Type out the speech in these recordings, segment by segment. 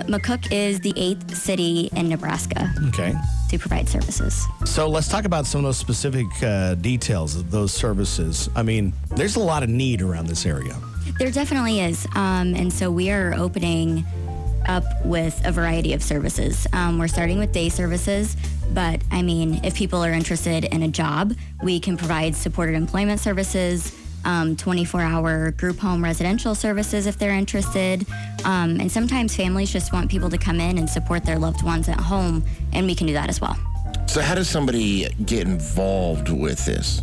McCook is the 8th city in Nebraska. Okay. To provide services. So let's talk about some of those specific details of those services. I mean, there's a lot of need around this area. There definitely is. And so we are opening up with a variety of services. We're starting with day services, but I mean, if people are interested in a job, we can provide supported employment services, 24-hour group home residential services if they're interested. And sometimes families just want people to come in and support their loved ones at home, and we can do that as well. So how does somebody get involved with this?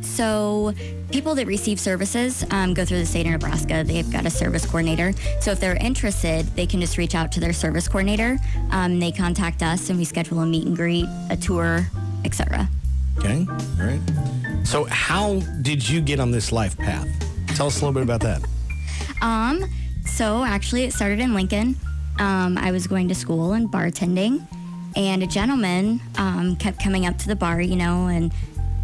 So people that receive services go through the state of Nebraska. They've got a service coordinator. So if they're interested, they can just reach out to their service coordinator. They contact us, and we schedule a meet and greet, a tour, etc. Okay, all right. So how did you get on this life path? Tell us a little bit about that. So actually it started in Lincoln. I was going to school and bartending, and a gentleman kept coming up to the bar, and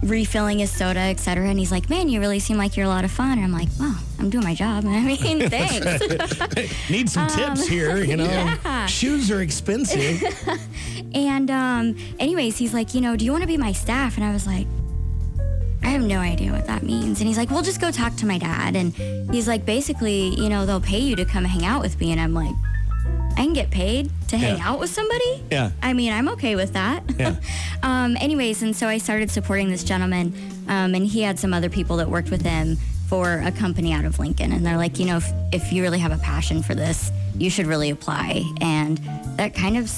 refilling his soda, etc. And he's like, "Man, you really seem like you're a lot of fun." And I'm like, "Well, I'm doing my job. I mean, thanks." Need some tips here, Yeah. Shoes are expensive. And anyways, he's like, "Do you want to be my staff?" And I was like, I have no idea what that means. And he's like, "Well, just go talk to my dad." And he's like, basically, they'll pay you to come hang out with me. And I'm like, I can get paid to hang out with somebody? Yeah. I mean, I'm okay with that. Yeah. Anyways, and so I started supporting this gentleman, and he had some other people that worked with him for a company out of Lincoln. And they're like, if you really have a passion for this, you should really apply. And that kind of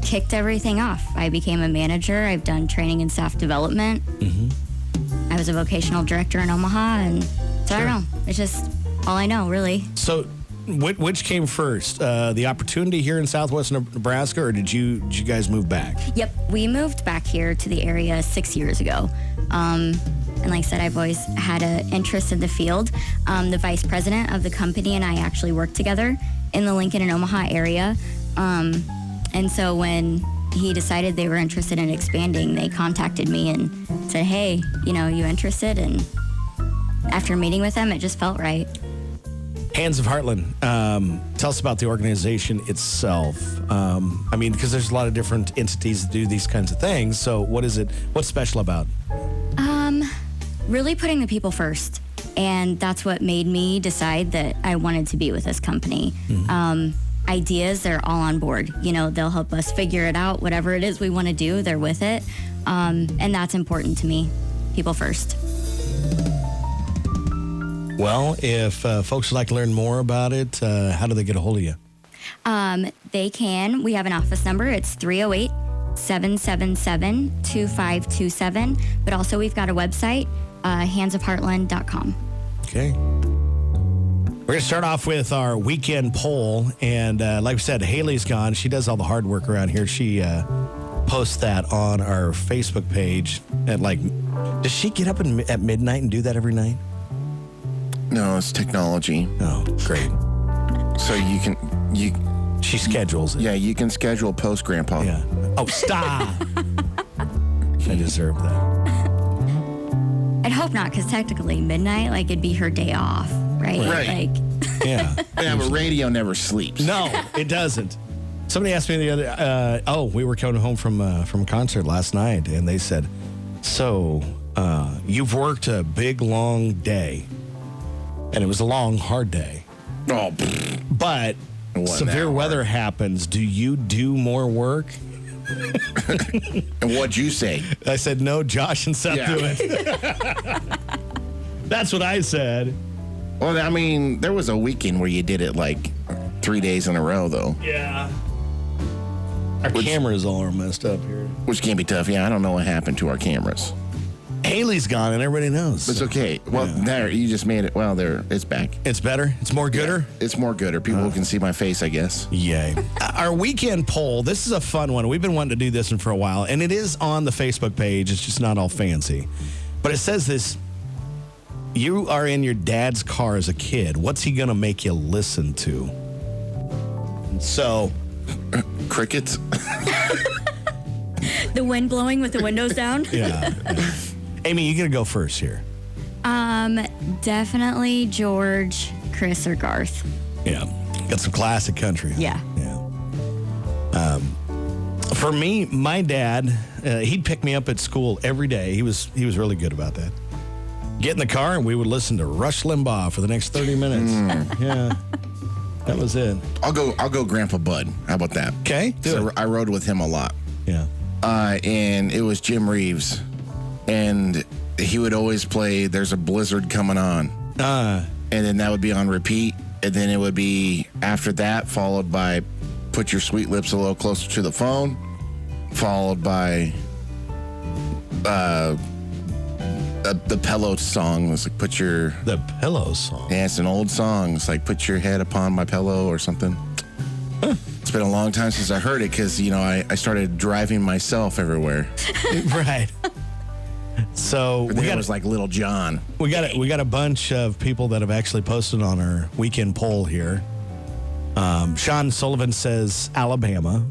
kicked everything off. I became a manager. I've done training and staff development. I was a vocational director in Omaha, and so I don't know. It's just all I know, really. So which came first? The opportunity here in Southwest Nebraska, or did you guys move back? Yep, we moved back here to the area 6 years ago. And like I said, I've always had an interest in the field. The vice president of the company and I actually worked together in the Lincoln and Omaha area. And so when he decided they were interested in expanding, they contacted me and said, "Hey, you interested?" And after meeting with them, it just felt right. Hands of Heartland. Tell us about the organization itself. Because there's a lot of different entities that do these kinds of things. So what is it? What's special about it? Really putting the people first. And that's what made me decide that I wanted to be with this company. Ideas, they're all on board. They'll help us figure it out. Whatever it is we want to do, they're with it. And that's important to me. People first. Well, if folks would like to learn more about it, how do they get a hold of you? They can. We have an office number. It's 308-777-2527. But also we've got a website, handsofheartland.com. Okay. We're going to start off with our weekend poll. And like we said, Haley's gone. She does all the hard work around here. She posts that on our Facebook page. Does she get up at midnight and do that every night? No, it's technology. Oh, great. So she schedules it. Yeah, you can schedule post, Grandpa. Yeah. Oh, stop. I deserve that. I'd hope not, because technically midnight, it'd be her day off, right? Right. Yeah. Yeah, but radio never sleeps. No, it doesn't. Somebody asked me the other, we were coming home from a concert last night, and they said, "So, you've worked a big, long day." And it was a long, hard day. Oh, but severe weather happens. Do you do more work? And what'd you say? I said, "No, Josh and Seth do it." That's what I said. Well, there was a weekend where you did it 3 days in a row, though. Yeah. Our cameras all are messed up here. Which can be tough. Yeah, I don't know what happened to our cameras. Haley's gone, and everybody knows. It's okay. Well, there, you just made it. Well, there, it's back. It's better? It's more gooder? Yeah, it's more gooder. People can see my face, I guess. Yay. Our weekend poll, this is a fun one. We've been wanting to do this one for a while, and it is on the Facebook page. It's just not all fancy. But it says this: you are in your dad's car as a kid. What's he going to make you listen to? So... Crickets? The wind blowing with the windows down? Yeah. Amy, you got to go first here. Definitely George, Chris, or Garth. Yeah. Got some classic country. Yeah. For me, my dad, he'd pick me up at school every day. He was really good about that. Get in the car and we would listen to Rush Limbaugh for the next 30 minutes. Yeah. That was it. I'll go Grandpa Bud. How about that? Okay. So I rode with him a lot. Yeah. And it was Jim Reeves. And he would always play There's a Blizzard Coming On. And then that would be on repeat. And then it would be after that, followed by Put Your Sweet Lips a Little Closer to the Phone, followed by the Pillow song. Was like The Pillow song. Yeah, it's an old song. It's like Put Your Head Upon My Pillow or something. It's been a long time since I heard it because, I started driving myself everywhere. Right. So It was like Little John. we got a bunch of people that have actually posted on our weekend poll here. Sean Sullivan says Alabama.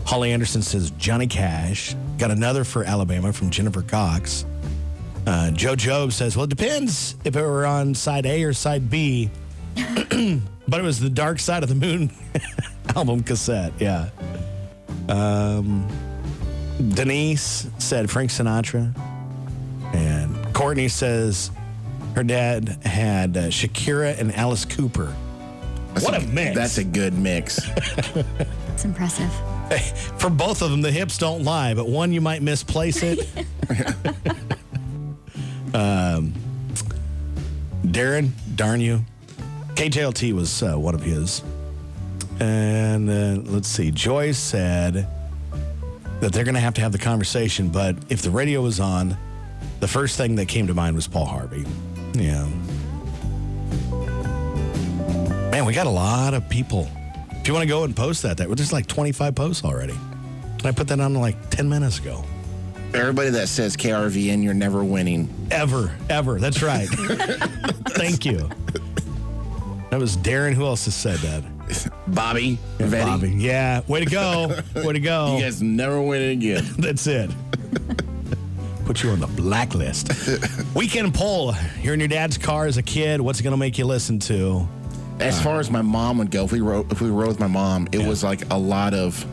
Holly Anderson says Johnny Cash. Got another for Alabama from Jennifer Cox. Joe Job says, well, it depends if it were on side A or side B. But it was the Dark Side of the Moon album cassette. Yeah. Denise said Frank Sinatra. And Courtney says her dad had Shakira and Alice Cooper. What a mix. That's a good mix. It's impressive. Hey, for both of them, the hips don't lie, but one you might misplace it. Darren, darn you. KJLT was one of his. And let's see. Joyce said that they're going to have the conversation, but if the radio was on, the first thing that came to mind was Paul Harvey. Yeah. Man, we got a lot of people. If you want to go and post that, there's like 25 posts already. I put that on like 10 minutes ago. Everybody that says KRVN, you're never winning. Ever. That's right. Thank you. That was Darren. Who else has said that? Bobby. Yeah, Vetti. Bobby. Yeah. Way to go. Way to go. You guys never win it again. That's it. Put you on the blacklist. Weekend poll. You're in your dad's car as a kid. What's it going to make you listen to? As far as my mom would go, if we rode with my mom, it was like a lot of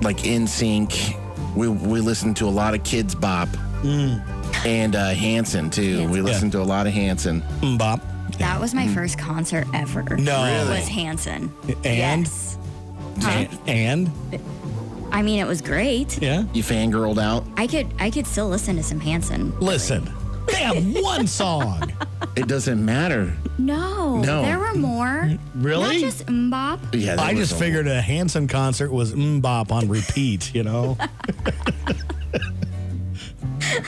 like NSYNC. We listened to a lot of Kids Bop and Hanson too. Hanson. We listened to a lot of Hanson. Bop. That was my first concert ever. No. Really? Was Hanson. And? Yes. And? I mean, it was great. Yeah. You fangirled out. I could still listen to some Hanson. Listen. They have one song. It doesn't matter. No. There were more. Really? Not just Mbop. Yeah, I just figured a Hanson concert was Bop on repeat,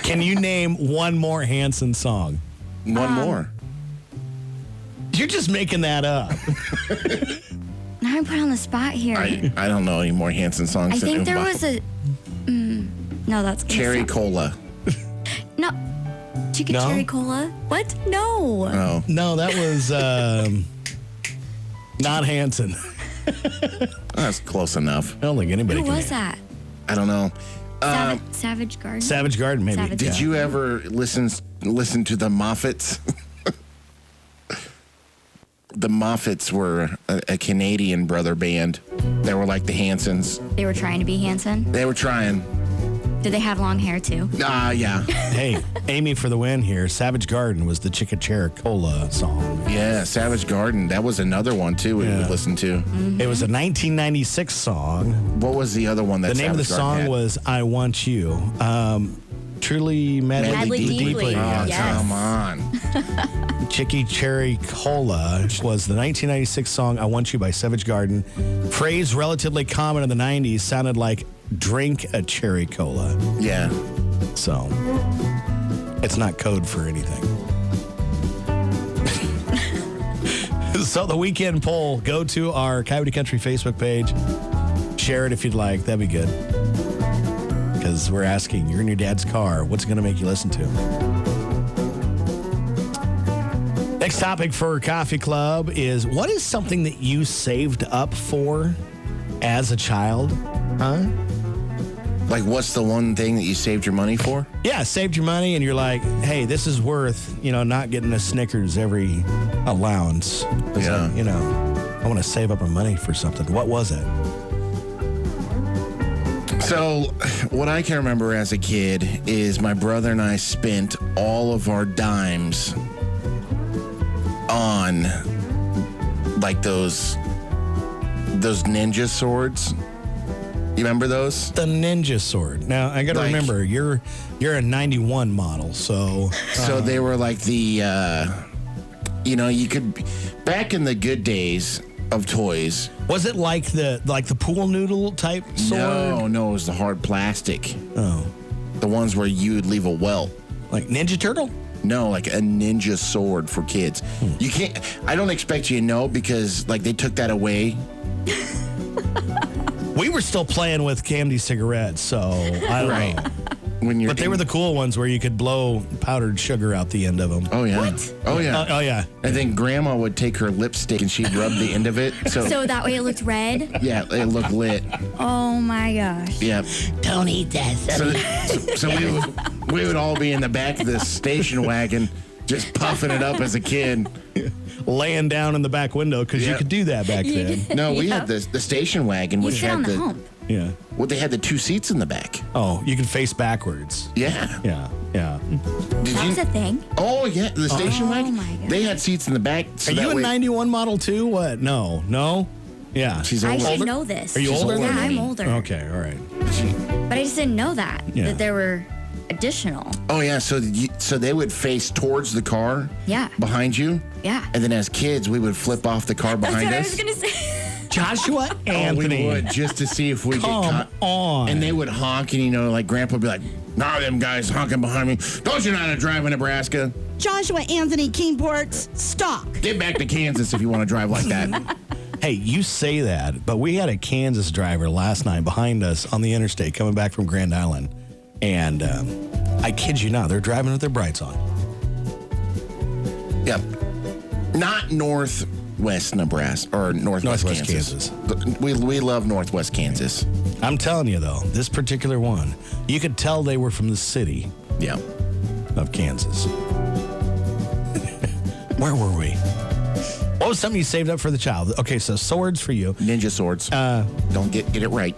Can you name one more Hanson song? One more. You're just making that up. Now I'm put on the spot here. I don't know any more Hanson songs. I think than there Mbop. was a. No, that's Cherry Cola. No. Chicken No? cherry cola? What? No. Oh, No, that was not Hanson. that's close enough. I don't think anybody Who can was name. that? I don't know. Savage Garden? Savage Garden, maybe. Savage Did you ever listen to the Moffats? The Moffats were a Canadian brother band. They were like the Hansons. They were trying to be Hanson. They were trying. Did they have long hair too? Yeah. Hey, Amy for the win here. Savage Garden was the Chicken Cherry Cola song. Yeah, Savage Garden. That was another one, too, we would listen to. Mm-hmm. It was a 1996 song. What was the other one that The name of the Savage Garden song had? was I Want You. Truly Madly Deeply. Oh, Yes. come on. Chicky Cherry Cola was the 1996 song I Want You by Savage Garden. Phrase relatively common in the 90s, sounded like drink a cherry cola. Yeah. So it's not code for anything. So the weekend poll, go to our Coyote Country Facebook page. Share it if you'd like. That'd be good. Because we're asking, you're in your dad's car. What's going to make you listen to? Next topic for Coffee Club is, what is something that you saved up for as a child? Huh? Like, what's the one thing that you saved your money for? Yeah, saved your money, and you're like, hey, this is worth, not getting a Snickers every allowance. Yeah. I want to save up my money for something. What was it? So, what I can remember as a kid is my brother and I spent all of our dimes on, like, those ninja swords. You remember those? The ninja sword. Now, I got to remember, you're a 91 model, so... So they were like the, you could... Back in the good days of toys... Was it like the pool noodle type sword? No, it was the hard plastic. Oh. The ones where you would leave a welt. Like Ninja Turtle? No, like a ninja sword for kids. You can't... I don't expect you to know because, like, they took that away. We were still playing with candy cigarettes, so I don't know. But they were the cool ones where you could blow powdered sugar out the end of them. Oh, yeah. What? Oh, yeah. Oh, yeah. And then Grandma would take her lipstick and she'd rub the end of it. So that way it looked red? Yeah, it looked lit. Oh, my gosh. Yeah. Don't eat that. So we would all be in the back of this station wagon just puffing it up as a kid. Laying down in the back window because you could do that back then. No, we had the station wagon, You which sit had on the hump. Yeah. Well, they had the two seats in the back. Oh, you could face backwards. Yeah. Yeah. That was a thing. Oh, yeah, the station wagon. my God. They had seats in the back. So Are that you a way- 91 model too? What? No? Yeah. She's I older. should know this. Are you She's older older than Yeah, than me? I'm older. Okay, all right. But I just didn't know that Yeah. there were additional. Oh, yeah, so they would face towards the car. Yeah. Behind you. Yeah. And then as kids, we would flip off the car That's behind what I us. was going to say. Joshua Anthony. Oh, we would, just to see if we get Come caught. on. And they would honk, and like Grandpa would be like, "Nah, them guys honking behind me. Don't you know how to drive in Nebraska? Joshua Anthony Keenports, stop. Get back to Kansas if you want to drive like that." Hey, you say that, but we had a Kansas driver last night behind us on the interstate coming back from Grand Island. And I kid you not, they're driving with their brights on. Yep. Not Northwest Nebraska or Northwest Kansas. We love Northwest Kansas. I'm telling you, though, this particular one, you could tell they were from the city Yeah. of Kansas. Where were we? What was something you saved up for the child? Okay, so swords for you. Ninja swords. Don't get it right.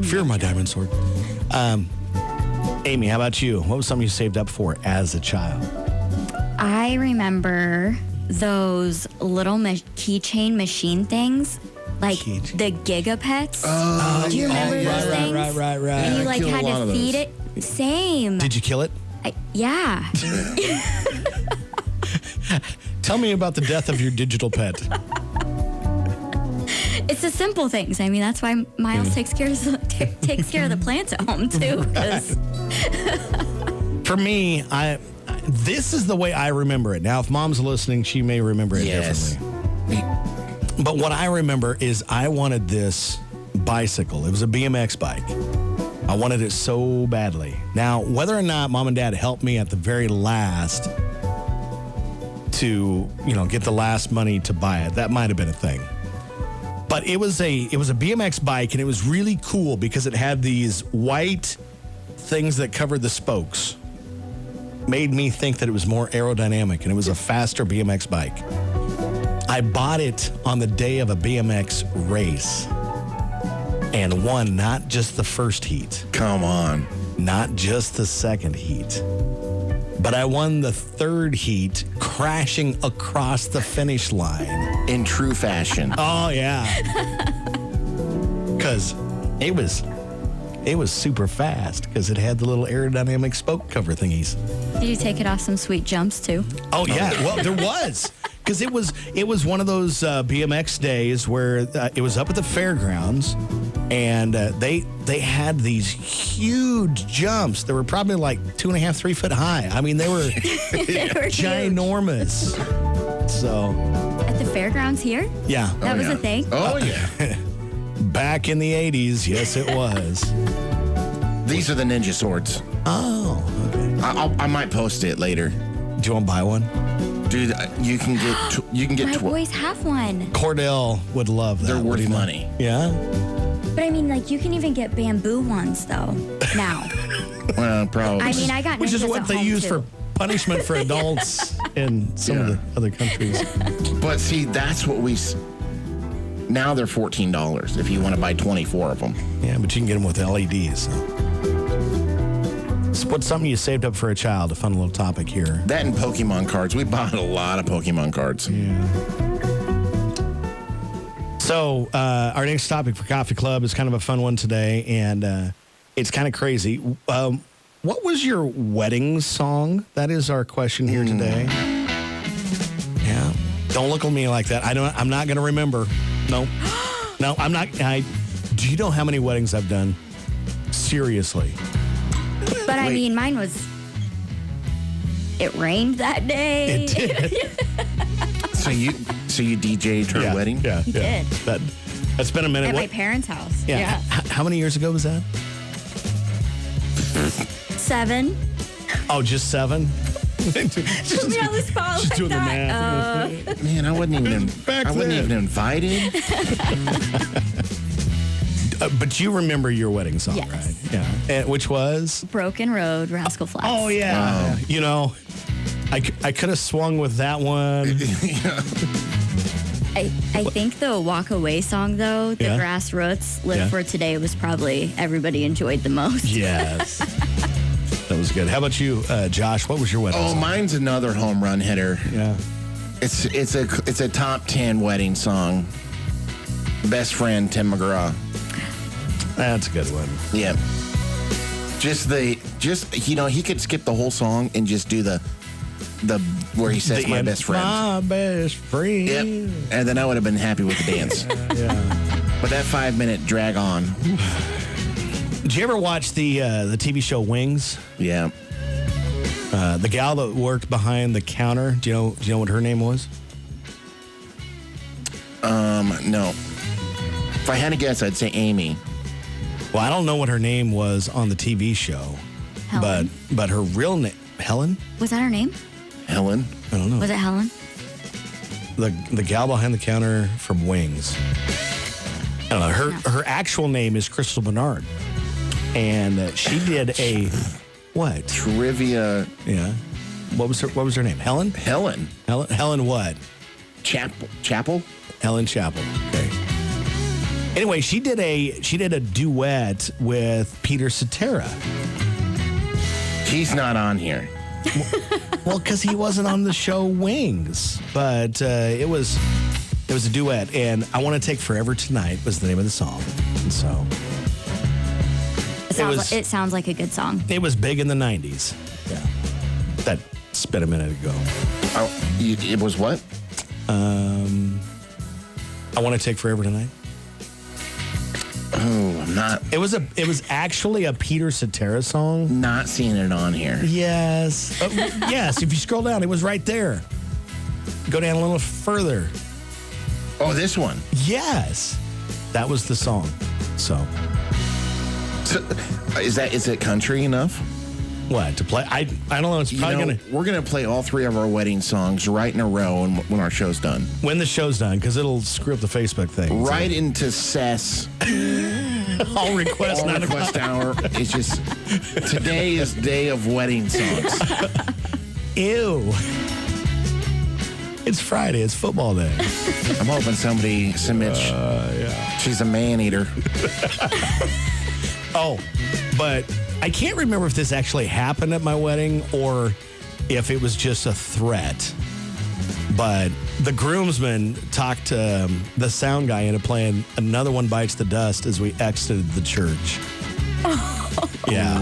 Fear my diamond sword. Amy, how about you? What was something you saved up for as a child? I remember those little keychain machine things, like Keychain. the Gigapets. Do you remember those things? Right. And you I like killed had a lot to of feed those. it. Same. Did you kill it? Yeah. Tell me about the death of your digital pet. It's the simple things. I mean, that's why Miles takes care of the plants at home too. 'Cause For me, this is the way I remember it. Now, if Mom's listening, she may remember it Yes. differently. But what I remember is I wanted this bicycle. It was a BMX bike. I wanted it so badly. Now, whether or not Mom and Dad helped me at the very last to, get the last money to buy it, that might have been a thing. But it was a BMX bike, and it was really cool because it had these white things that covered the spokes. Made me think that it was more aerodynamic, and it was a faster BMX bike. I bought it on the day of a BMX race and won not just the first heat, Come on. not just the second heat, but I won the third heat, crashing across the finish line. In true fashion. Oh, yeah. Because it was super fast because it had the little aerodynamic spoke cover thingies. did you take it off some sweet jumps too? Oh, yeah. Well, there was. Because it was one of those BMX days where it was up at the fairgrounds, and they had these huge jumps. They were probably like 2.5, 3 foot high. I mean, they were They were huge. ginormous. So, At the fairgrounds here? yeah. That was yeah. a thing? Oh, yeah. Back in the 80s, yes, it was. These are the ninja swords. Oh, okay. I might post it later. Do you want to buy one? Dude, you can get My boys have one. Cordell would love that. They're worth wouldn't he? money. Yeah? But I mean, like, you can even get bamboo ones, though, now. Well, probably. I mean, I got Which is ninjas what at they home, use too. for punishment for adults in some of the other countries. But see, that's what now they're $14 if you want to buy 24 of them. Yeah, but you can get them with LEDs. So. What's something you saved up for a child? A fun little topic here. That and Pokemon cards. We bought a lot of Pokemon cards. Yeah. So our next topic for Coffee Club is kind of a fun one today, and it's kind of crazy. What was your wedding song? That is our question here today. Yeah. Don't look at me like that. I'm not going to remember. No. No, I'm not. Do you know how many weddings I've done? Seriously. But I mean, mine was. It rained that day. It did. So you DJ'd her wedding? Yeah. He did. That's been a minute. At my parents' house. Yeah. How many years ago was that? 7. Oh, just 7? Put me on the spot Just like doing the that. math. Man, I wasn't even invited. But you remember your wedding song, Yes. right? Yeah. And which was? Broken Road, Rascal Flatts. Oh, yeah. Wow. You know, I could have swung with that one. I think the Walk Away song, though, the Yeah. Grassroots, Live Yeah. for Today, was probably everybody enjoyed the most. Yes. That was good. How about you, Josh? What was your wedding Oh, song? mine's another home run hitter. Yeah. It's a top 10 wedding song. Best Friend, Tim McGraw. That's a good one. Yeah. He could skip the whole song and just do the where he says The my end. best friend. My best friend. Yep. And then I would have been happy with the dance. Yeah. But that 5-minute drag on. Did you ever watch the TV show Wings? Yeah. The gal that worked behind the counter. Do you know what her name was? No. If I had to guess, I'd say Amy. Well, I don't know what her name was on the TV show, Helen. but her real name, Helen? Was that her name? Helen. I don't know. Was it Helen? The gal behind the counter from Wings. I don't know. Her actual name is Crystal Bernard, and she did a what? Trivia. Yeah. What was her name? Helen? Helen. Helen what? Chapel. Helen Chapel. Okay. Anyway, she did a duet with Peter Cetera. He's not on here. Well, because he wasn't on the show Wings, but it was a duet, and I Want to Take Forever Tonight was the name of the song, and so It sounds like a good song. it was big in the '90s. Yeah, that's been a minute ago. Oh, it was what? I Want to Take Forever Tonight. Oh, I'm not It was actually a Peter Cetera song. not seeing it on here. Yes, yes. If you scroll down, it was right there. Go down a little further. Oh, this one. Yes, that was the song. So So, is it country enough? what to play? I don't know. It's probably We're gonna play all 3 of our wedding songs right in a row when our show's done. when the show's done, because it'll screw up the Facebook thing. Right into Cess. All requests, All 9 o'clock. request hour. It's just today is day of wedding songs. Ew. It's Friday. It's football day. I'm hoping somebody submits. She's a man eater. Oh, but I can't remember if this actually happened at my wedding or if it was just a threat. But the groomsmen talked the sound guy into playing Another One Bites the Dust as we exited the church. Yeah.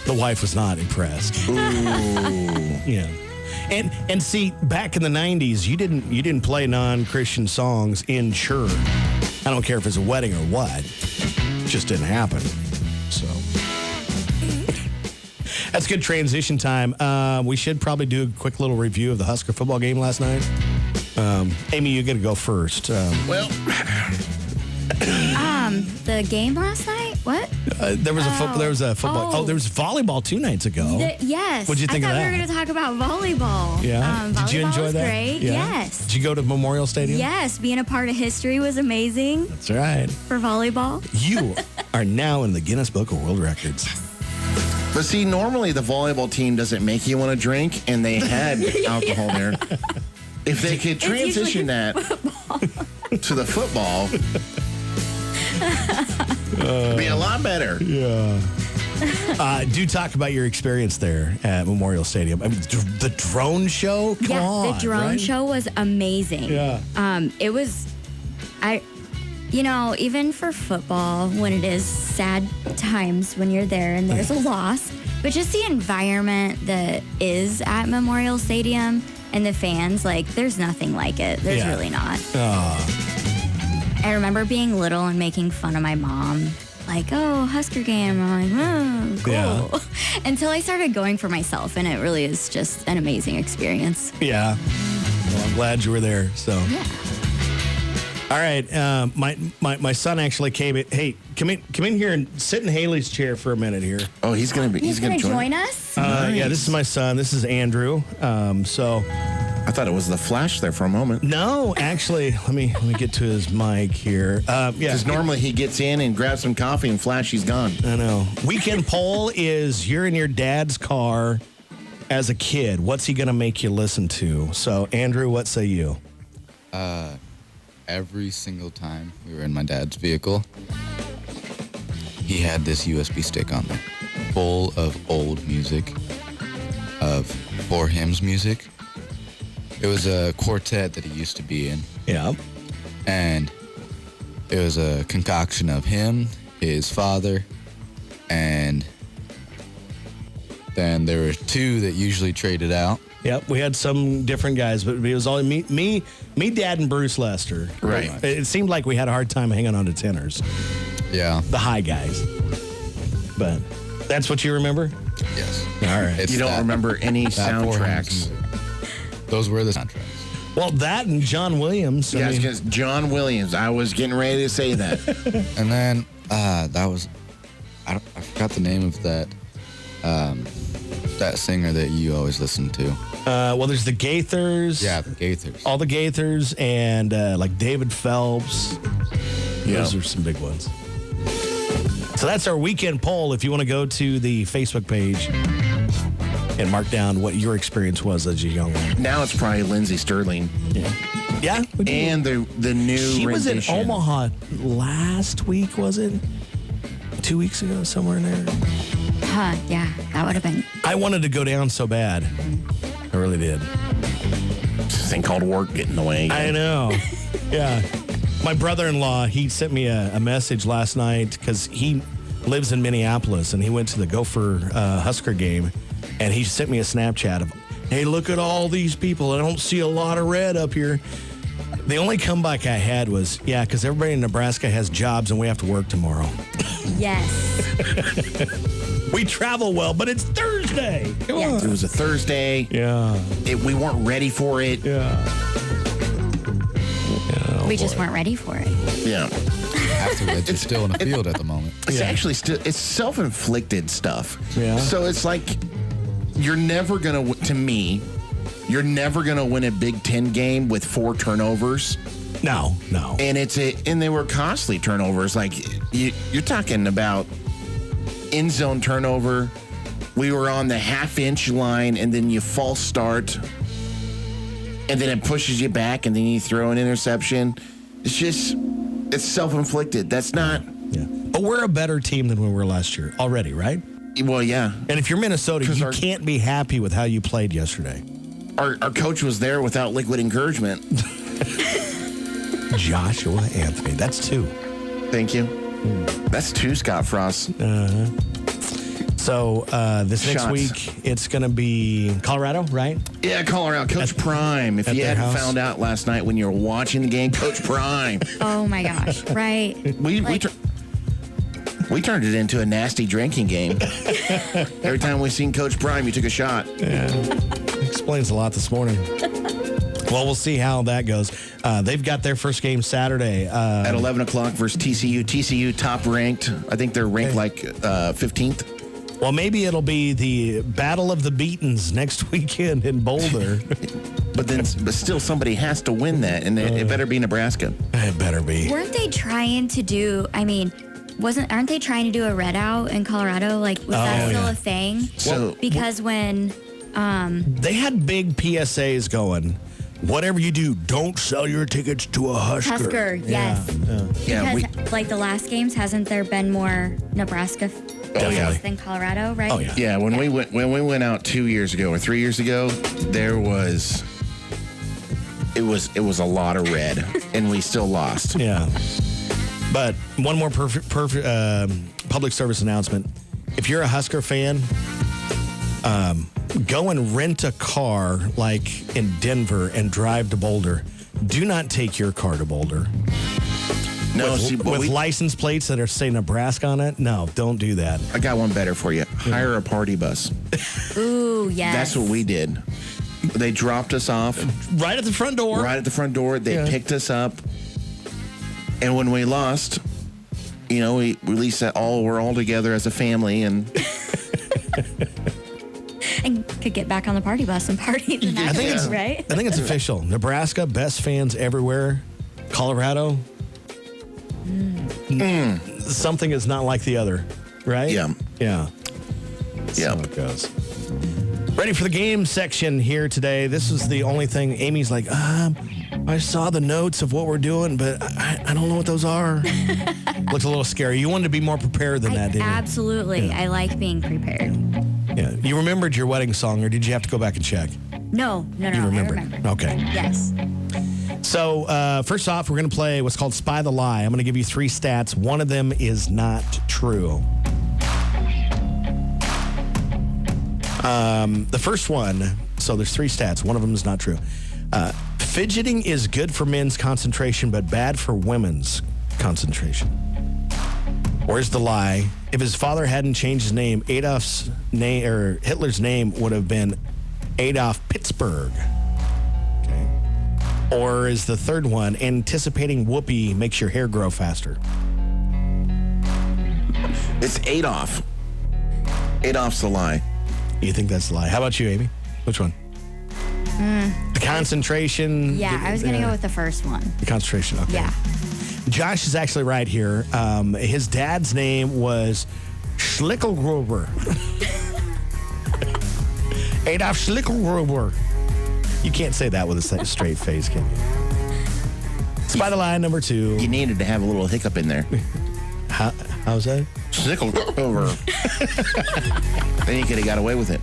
The wife was not impressed. Yeah. And see, back in the 90s, you didn't play non-Christian songs in church. I don't care if it's a wedding or what. It just didn't happen. So that's good transition time. We should probably do a quick little review of the Husker football game last night. Amy, you got to go first. Well, The game last night? What? There was a football. Oh, there was volleyball 2 nights ago. Yes. What'd you think I of thought that? we were going to talk about volleyball. Yeah. Did you volleyball enjoy was that? Great. Yeah. Yes. Did you go to Memorial Stadium? Yes. Being a part of history was amazing That's right. for volleyball. You are now in the Guinness Book of World Records. But see, normally the volleyball team doesn't make you want to drink, and they had alcohol there. If they could transition that to the football, it'd be a lot better. Yeah. Do talk about your experience there at Memorial Stadium. I mean, the drone show? Come on, the drone right? show was amazing. Yeah. It was, even for football, when it is sad times when you're there and there's a loss, but just the environment that is at Memorial Stadium and the fans, like, there's nothing like it. There's really not. I remember being little and making fun of my mom. Like, oh, Husker game. I'm like, cool. Yeah. Until I started going for myself, and it really is just an amazing experience. Yeah. Well, I'm glad you were there. So. Yeah. All right. My son actually came in. Hey, come in here and sit in Haley's chair for a minute here. Oh, he's gonna join us? Yeah, this is my son. This is Andrew. I thought it was the Flash there for a moment. No, actually, let me get to his mic here. Yeah, Because normally he gets in and grabs some coffee and Flash, he's gone. I know. Weekend poll is you're in your dad's car as a kid. What's he going to make you listen to? So, Andrew, what say you? Every single time we were in my dad's vehicle, he had this USB stick on there full of old music, of For Hymns music. It was a quartet that he used to be in. Yeah. And it was a concoction of him, his father, and then there were 2 that usually traded out. Yep, we had some different guys, but it was only me, Dad, and Bruce Lester. Right. It seemed like we had a hard time hanging on to tenors, Yeah. the high guys. But that's what you remember? Yes. All right. It's You don't that- remember any that For Hymns soundtracks. music. Those were the soundtracks. Well, that and John Williams. Yeah, because John Williams. I was getting ready to say that. And then that was, I forgot the name of that singer that you always listen to. Well, there's the Gaithers. Yeah, the Gaithers. All the Gaithers and like David Phelps. Yeah. Those are some big ones. So that's our weekend poll. If you want to go to the Facebook page and mark down what your experience was as a young one. Now it's probably Lindsey Sterling. Yeah? And the new She was in rendition. Omaha last week, was it? 2 weeks ago, somewhere in there. Yeah, that would have been. I wanted to go down so bad. I really did. This thing called work getting in the way. I know. Yeah. My brother-in-law, he sent me a message last night because he lives in Minneapolis and he went to the Gopher Husker game, and he sent me a Snapchat of, hey, look at all these people. I don't see a lot of red up here. The only comeback I had was, yeah, because everybody in Nebraska has jobs and we have to work tomorrow. Yes. We travel well, but it's Thursday. Come Yeah. on. It was a Thursday. Yeah. We weren't ready for it. Yeah. We just weren't ready for it. Yeah. Afterwards, you're still in the field at the moment. It's actually still, it's self-inflicted stuff. Yeah. So it's like, you're never going to, to me, you're never going to win a Big Ten game with 4 turnovers. No. And and they were costly turnovers. Like, you're talking about end zone turnover. We were on the half-inch line, and then you false start, and then it pushes you back, and then you throw an interception. It's self-inflicted. That's not. Yeah. But we're a better team than we were last year already, right? Well, yeah. And if you're Minnesota, 'Cause you our- can't be happy with how you played yesterday. Our coach was there without liquid encouragement. Joshua Anthony. That's 2. Thank you. That's 2, Scott Frost. So this next Shots. week, it's going to be Colorado, right? Yeah, Colorado. Coach Prime. If at you their hadn't house? found out last night when you were watching the game, Coach Prime. Oh my gosh. Right. We turned it into a nasty drinking game. Every time we seen Coach Prime, you took a shot. Yeah. Explains a lot this morning. Well, we'll see how that goes. They've got their first game Saturday. At 11 o'clock versus TCU. TCU top ranked. I think they're ranked 15th. Well, maybe it'll be the Battle of the Beatons next weekend in Boulder. but still, somebody has to win that, and it better be Nebraska. It better be. Weren't they trying to do? Aren't they trying to do a red out in Colorado? Like, was that still a thing? So Because when they had big PSAs going. Whatever you do, don't sell your tickets to a Husker. Yes. Yeah, Because like the last games, hasn't there been more Nebraska fans than Colorado? Right? Oh yeah. Yeah, when we went out 2 years ago or 3 years ago, it was a lot of red, and we still lost. Yeah. But one more public service announcement: if you're a Husker fan, go and rent a car like in Denver and drive to Boulder. Do not take your car to Boulder. No, with license plates that are say Nebraska on it. No, don't do that. I got one better for you. Hire a party bus. Ooh, yes. That's what we did. They dropped us off Right at the front door. right at the front door. They picked us up, and when we lost, we released that we're all together as a family, and And could get back on the party bus and party the next day, right? I think it's official. Nebraska, best fans everywhere. Colorado, something is not like the other, right? Yeah. Yeah. Yeah. So it goes. Ready for the game section here today. This is the only thing. Amy's like, I saw the notes of what we're doing, but I don't know what those are. Looks a little scary. You wanted to be more prepared than that, didn't you? Absolutely. I like being prepared. Yeah. You remembered your wedding song, or did you have to go back and check? No. You I remembered. remember. Okay. Yes. So, first off, we're going to play what's called Spy the Lie. I'm going to give you 3 stats. One of them is not true. The first one, so there's 3 stats. One of them is not true. Fidgeting is good for men's concentration, but bad for women's concentration. Where's the lie? If his father hadn't changed his name, Hitler's name would have been Adolf Pittsburgh. Okay. Or is the third one, anticipating whoopee makes your hair grow faster? it's Adolf. Adolf's the lie. You think that's the lie? How about you, Amy? Which one? The concentration. Yeah, I was going to go with the first one. The concentration. Okay. Yeah. Josh is actually right here. His dad's name was Schlickelgruber. Adolf Schlickelgruber. You can't say that with a straight face, can you? Spy the lie number 2. You needed to have a little hiccup in there. How's that? Snickle over. Then you could have got away with it.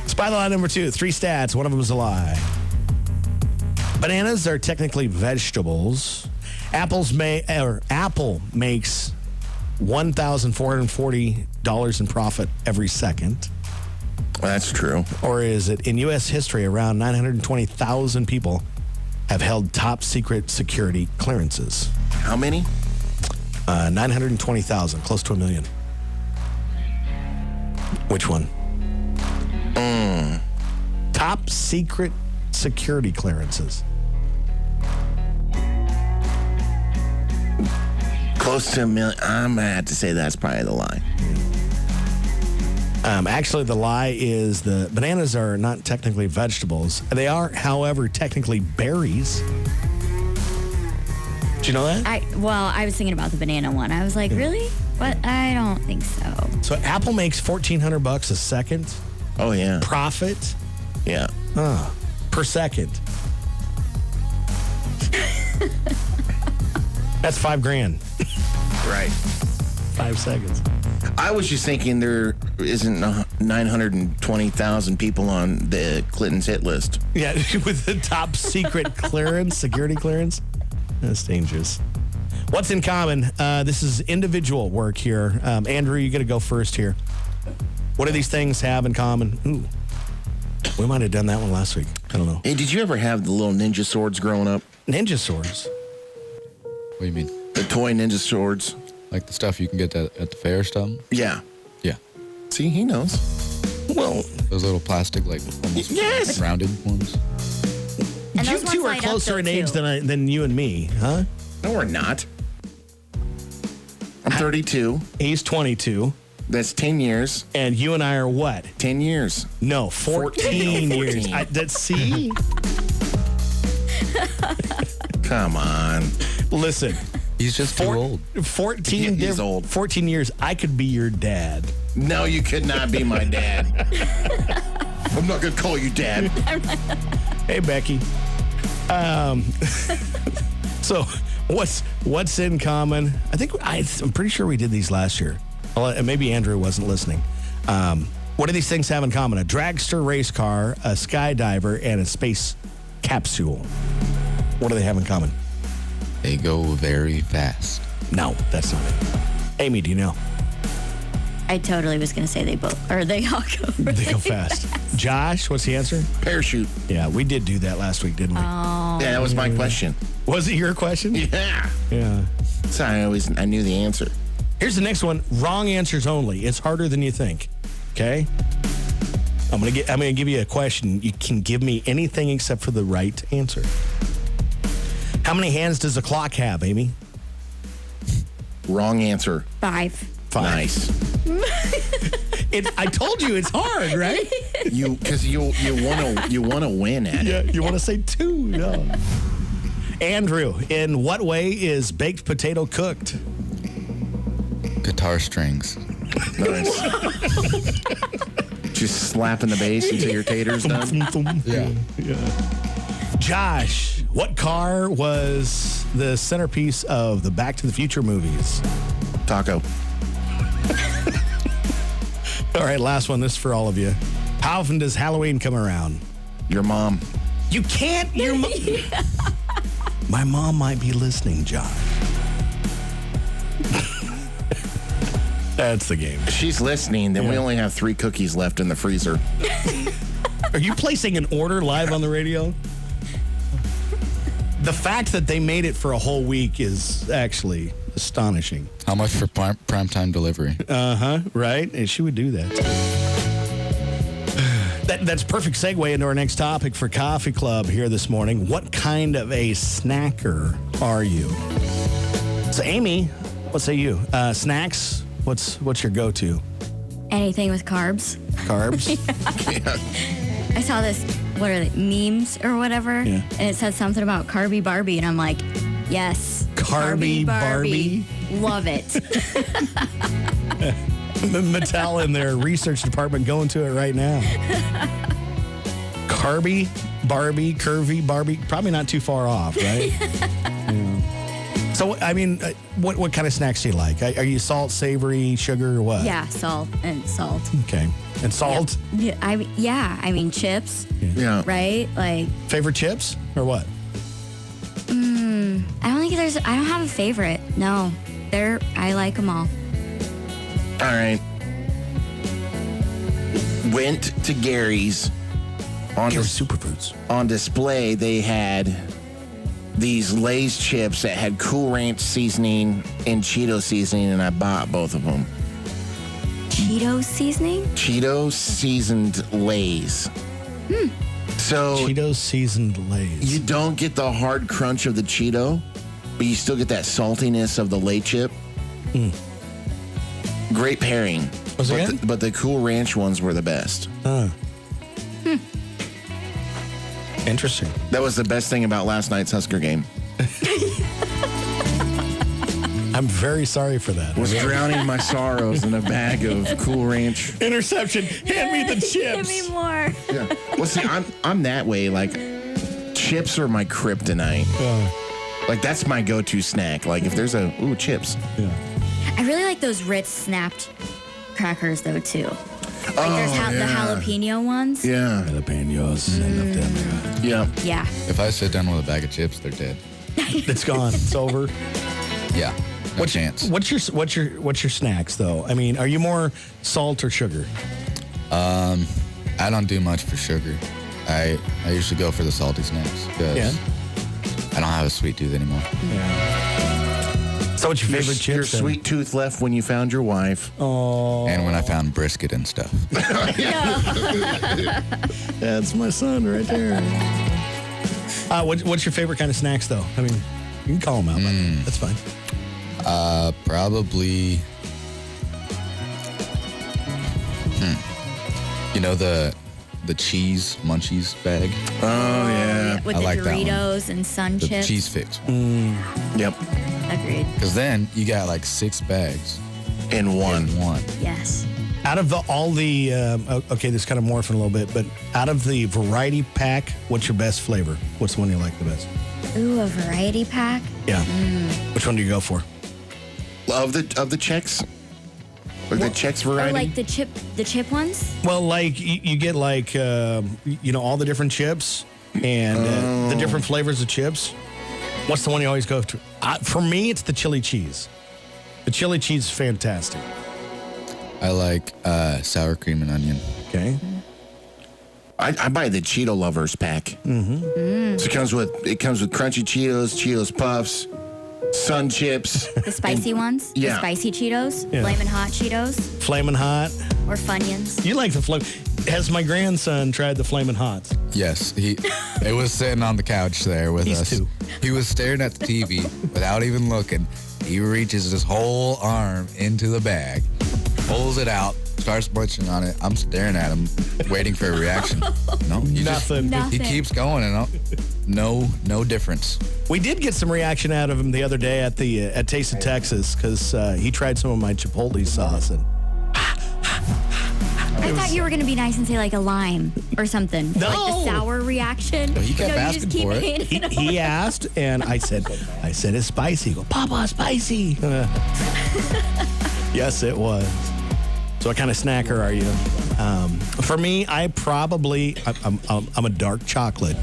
Spy the lie number 2. 3 stats. One of them is a lie. Bananas are technically vegetables. Apple makes $1,440 in profit every second. Well, that's true. Or is it in U.S. history, around 920,000 people have held top secret security clearances? How many? 920,000, close to 1 million. Which one? Top secret security clearances. Close to 1 million. I'm going to have to say that's probably the lie. Actually, the lie is the bananas are not technically vegetables. They are, however, technically berries. Did you know that? I was thinking about the banana one. I was like, really? What? I don't think so. So Apple makes $1,400 a second Oh, yeah. profit Yeah. per second. That's $5,000. Right. 5 seconds. I was just thinking there isn't 920,000 people on the Clinton's hit list. Yeah, with the top secret clearance, security clearance. That's dangerous. What's in common? This is individual work here. Andrew, you got to go first here. What do these things have in common? Ooh, we might have done that one last week. I don't know. Hey, did you ever have the little ninja swords growing up? Ninja swords. What do you mean? The toy ninja swords? Like the stuff you can get at the fair stuff? Yeah. Yeah. See, he knows. Well, Those little plastic, like almost Yes. rounded ones. And You those two ones are light up, closer though, in age too. than you and me, huh? No, we're not. I'm 32. He's 22. That's 10 years. And you and I are what? 10 years. No, 14 years. 14. See? Come on. Listen, He's just too old. 14 He is old. 14 years, I could be your dad. No, you could not be my dad. I'm not going to call you dad. Hey, Becky. So what's in common? I'm pretty sure we did these last year. Well, maybe Andrew wasn't listening. What do these things have in common? A dragster race car, a skydiver, and a space capsule. What do they have in common? They go very fast. No, that's not it. Amy, do you know? I totally was going to say they all go. They go fast. Josh, what's the answer? Parachute. Yeah, we did do that last week, didn't we? Yeah, that was my question. Was it your question? Yeah. Yeah. So I knew the answer. Here's the next one. Wrong answers only. It's harder than you think. Okay? I'm gonna give you a question. You can give me anything except for the right answer. How many hands does a clock have, Amy? Wrong answer. 5. Nice. I told you it's hard, right? Because you want to win at it. Yeah, you want to say 2. Yeah. Andrew, in what way is baked potato cooked? Guitar strings. Nice. Just slapping the bass until your tater's done. Yeah. Josh, what car was the centerpiece of the Back to the Future movies? Taco. All right, last one. This is for all of you. How often does Halloween come around? Your mom. You can't. My mom might be listening, Josh. That's the game. If she's listening, then we only have 3 cookies left in the freezer. Are you placing an order live on the radio? The fact that they made it for a whole week is actually astonishing. How much for primetime delivery? Right? And she would do that. That's perfect segue into our next topic for Coffee Club here this morning. What kind of a snacker are you? So, Amy, what say you? Snacks? What's your go-to? Anything with carbs. Carbs? I saw this, what are they, memes or whatever? Yeah. And it said something about Carby Barbie. And I'm like, yes. Carby Barbie. Love it. Mattel in their research department going to it right now. Carby, Barbie, curvy Barbie, probably not too far off, right? Yeah. So, I mean, what kind of snacks do you like? Are you salt, savory, sugar, or what? Yeah, salt. Okay. And salt? Yeah, I mean chips, Yeah. right? Like, Favorite chips or what? I don't have a favorite. No, I like them all. All right. Went to Gary's. Gary's Superfoods. On display, they had these Lay's chips that had Cool Ranch seasoning and Cheeto seasoning, and I bought both of them. Cheeto seasoning? Cheeto seasoned Lay's. So Cheetos seasoned Lay's. you don't get the hard crunch of the Cheeto, but you still get that saltiness of the Lay chip. Great pairing. Was it good? But the Cool Ranch ones were the best. Interesting. That was the best thing about last night's Husker game. I'm very sorry for that. Was drowning my sorrows in a bag of Cool Ranch. Interception. Hand me the chips. Give me more. Yeah. Well, see, I'm that way. Like, chips are my kryptonite. Like, that's my go-to snack. Like, if there's chips. Yeah. I really like those Ritz snapped crackers, though, too. Like, there's the jalapeno ones. Yeah. Jalapenos. I love them. Yeah. Yeah. If I sit down with a bag of chips, they're dead. It's gone. It's over. Yeah. No chance. What's your snacks though? I mean, are you more salt or sugar? I don't do much for sugar. I usually go for the salty snacks because I don't have a sweet tooth anymore. Yeah. So what's your favorite chips? Your then? sweet tooth left when you found your wife. Oh. And when I found brisket and stuff. That's my son right there. What's your favorite kind of snacks, though? I mean, you can call them out. But that's fine. Probably. You know the cheese munchies bag? Oh, yeah. With I the like that one. Doritos and Sun The Chips. cheese fix. Yep. Agreed. Because then you got like 6 bags In one. in one. Yes. Out of all the, okay, this kind of morphing a little bit, but out of the variety pack, what's your best flavor? What's the one you like the best? Ooh, a variety pack. Yeah. Which one do you go for? Of the Chex? Like the Chex variety? Oh, like the chip ones? Well, like you get like all the different chips and the different flavors of chips. What's the one you always go to? For me, it's the chili cheese. The chili cheese is fantastic. I like sour cream and onion. Okay. I buy the Cheeto Lovers pack. Mm-hmm. So it comes with crunchy Cheetos Puffs, Sun Chips. The spicy ones? Yeah. The spicy Cheetos? Yeah. Flamin' Hot Cheetos? Flamin' Hot. Or Funyuns? You like the flavor. Has my grandson tried the Flamin' Hots? Yes, it was sitting on the couch there with He's us. 2. He was staring at the TV without even looking. He reaches his whole arm into the bag, pulls it out, starts munching on it. I'm staring at him, waiting for a reaction. No, Nothing. He keeps going, and no difference. We did get some reaction out of him the other day at Taste of Texas because he tried some of my Chipotle sauce and I thought you were going to be nice and say like a lime or something. No. Like the sour reaction. He kept you asking just keep for it. handing it he asked, and I said it's spicy. He goes, Papa, spicy. Yes, it was. So what kind of snacker are you? For me, I'm a dark chocolate.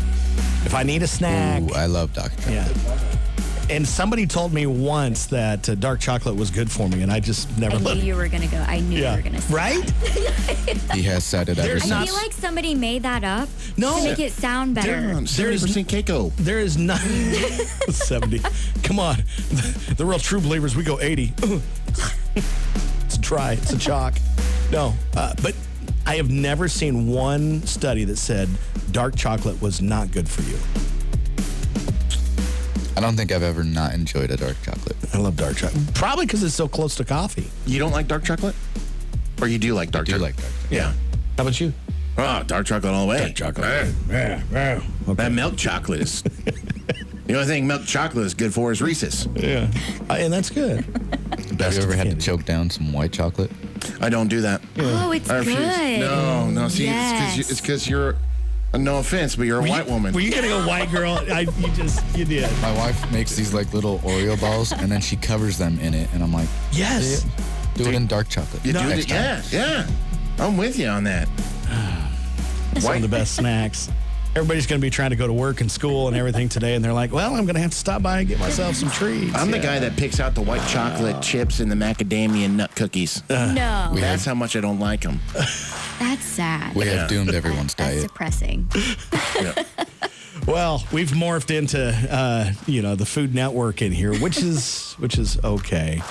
If I need a snack, Ooh, I love Dr. Chocolate. yeah. And somebody told me once that dark chocolate was good for me, and I just never I knew you were going to go. I knew you were going to say right? He has said it ever There's since. I feel like somebody made that up No. to make it sound better. Damn, 70% Keiko. There is not 70. Come on, the real true believers. We go 80. It's dry. It's a chalk. No, but I have never seen one study that said dark chocolate was not good for you. I don't think I've ever not enjoyed a dark chocolate. I love dark chocolate. Probably because it's so close to coffee. You don't like dark chocolate? Or you do like dark I do chocolate? like dark chocolate. Yeah. How about you? Oh, dark chocolate all the way. Dark chocolate. Yeah. That milk chocolate is... The only thing milk chocolate is good for is Reese's. Yeah. And that's good. Have you ever had to choke down some white chocolate? I don't do that. Oh, it's I refuse. good. No. See, Yes. it's because you're... no offense, but you're a white woman. Were you getting a white girl? You did. My wife makes these like little Oreo balls, and then she covers them in it, and I'm like, Yes. do it in dark chocolate. You do next it? time. Yeah. I'm with you on that. One of the best snacks. Everybody's going to be trying to go to work and school and everything today, and they're like, well, I'm going to have to stop by and get myself some treats. I'm the guy that picks out the white chocolate chips and the macadamia nut cookies. No. That's how much I don't like them. That's sad. We Yeah. have doomed everyone's That's diet. depressing. Well, we've morphed into, the Food Network in here, which is okay.